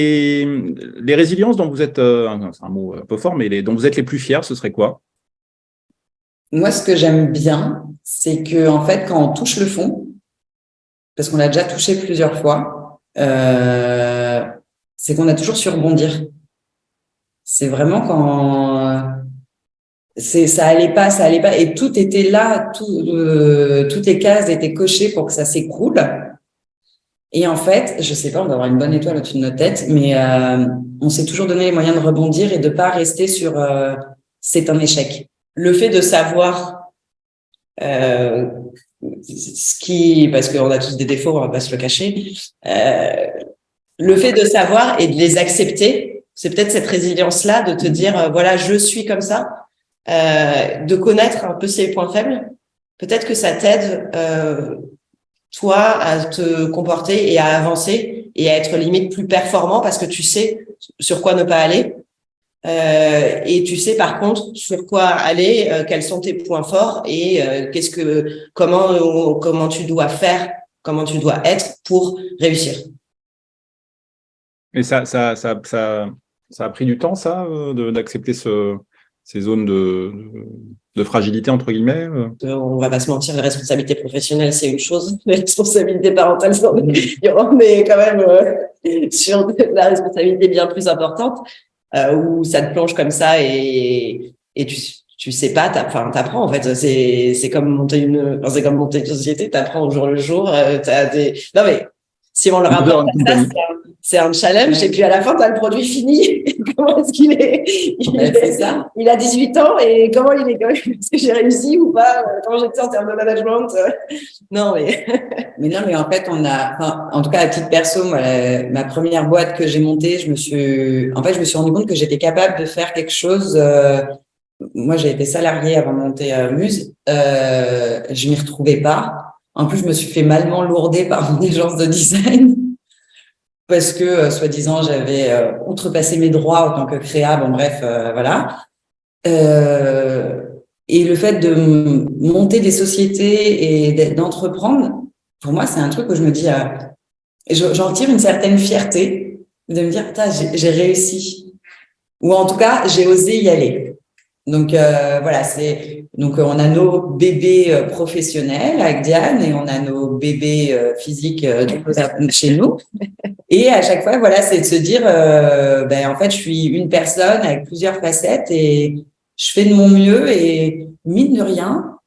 les résiliences dont vous êtes, c'est un mot un peu fort, mais dont vous êtes les plus fiers, ce serait quoi? Moi, ce que j'aime bien, c'est que en fait, quand on touche le fond, parce qu'on l'a déjà touché plusieurs fois, c'est qu'on a toujours su rebondir. C'est vraiment quand ça allait pas, et tout était là, toutes les cases étaient cochées pour que ça s'écroule. Et en fait, je sais pas, on doit avoir une bonne étoile au-dessus de notre tête, mais on s'est toujours donné les moyens de rebondir et de pas rester sur c'est un échec. Le fait de savoir parce qu'on a tous des défauts, on va pas se le cacher. Le fait de savoir et de les accepter, c'est peut-être cette résilience-là de te dire voilà, je suis comme ça, de connaître un peu ses points faibles. Peut-être que ça t'aide toi à te comporter et à avancer et à être limite plus performant parce que tu sais sur quoi ne pas aller. Et tu sais par contre sur quoi aller, quels sont tes points forts et comment tu dois faire, comment tu dois être pour réussir. Et ça a pris du temps, ça, d'accepter ces zones de fragilité, entre guillemets. On va pas se mentir, les responsabilités professionnelles, c'est une chose. Les responsabilités parentales, c'en est. On est quand même sur la responsabilité bien plus importante, où ça te plonge comme ça et tu sais pas, t'apprends en fait. C'est comme monter c'est comme monter une société, t'apprends au jour le jour. Non mais si on le rapporte à ça, c'est un challenge. Ouais. Et puis à la fin, tu as le produit fini. Comment est-ce qu'il est, c'est ça. Il a 18 ans et comment il est, est-ce que j'ai réussi ou pas, comment j'étais en termes de management. Non, mais. Mais non, mais en fait, en tout cas, à titre perso, moi, ma première boîte que j'ai montée, je me suis rendu compte que j'étais capable de faire quelque chose. Moi, j'ai été salariée avant de monter Muse. Je m'y retrouvais pas. En plus, je me suis fait malement lourder par une agence de design parce que, soi-disant, j'avais outrepassé mes droits en tant que créa. Bon, bref, voilà. Et le fait de monter des sociétés et d'entreprendre, pour moi, c'est un truc où je me dis, j'en tire une certaine fierté de me dire, putain, j'ai réussi. Ou en tout cas, j'ai osé y aller. Donc voilà, donc on a nos bébés professionnels avec Diane et on a nos bébés physiques chez nous. Et à chaque fois, voilà, c'est de se dire, en fait, je suis une personne avec plusieurs facettes et je fais de mon mieux et mine de rien,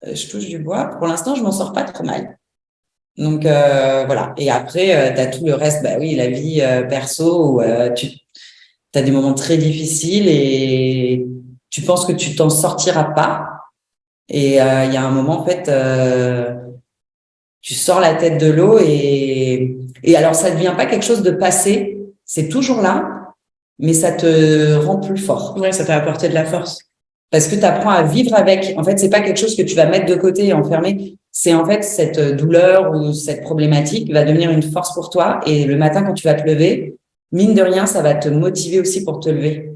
je touche du bois. Pour l'instant, je m'en sors pas trop mal. Donc voilà. Et après, tu as tout le reste. Bah oui, la vie perso où tu as des moments très difficiles et tu penses que tu t'en sortiras pas. Et il y a un moment, en fait, tu sors la tête de l'eau et alors, ça ne devient pas quelque chose de passé. C'est toujours là, mais ça te rend plus fort. Ouais, ça t'a apporté de la force. Parce que tu apprends à vivre avec. En fait, c'est pas quelque chose que tu vas mettre de côté et enfermer. C'est en fait cette douleur ou cette problématique va devenir une force pour toi. Et le matin, quand tu vas te lever, mine de rien, ça va te motiver aussi pour te lever.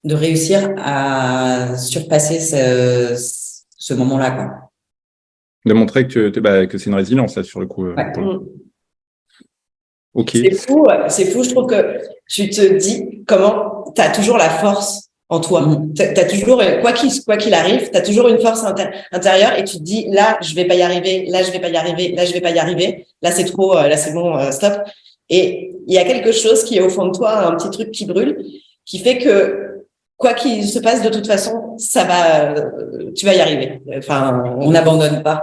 De réussir à surpasser ce moment-là, quoi. De montrer que c'est une résilience, là, sur le coup. Ouais. Ok. C'est fou, je trouve que tu te dis comment tu as toujours la force en toi. Tu as toujours, quoi qu'il arrive, tu as toujours une force intérieure et tu te dis, là, je vais pas y arriver, là, je vais pas y arriver, là, je vais pas y arriver, là, c'est trop, là, c'est bon, stop. Et il y a quelque chose qui est au fond de toi, un petit truc qui brûle, qui fait que quoi qu'il se passe, de toute façon, tu vas y arriver. Enfin, on n'abandonne pas.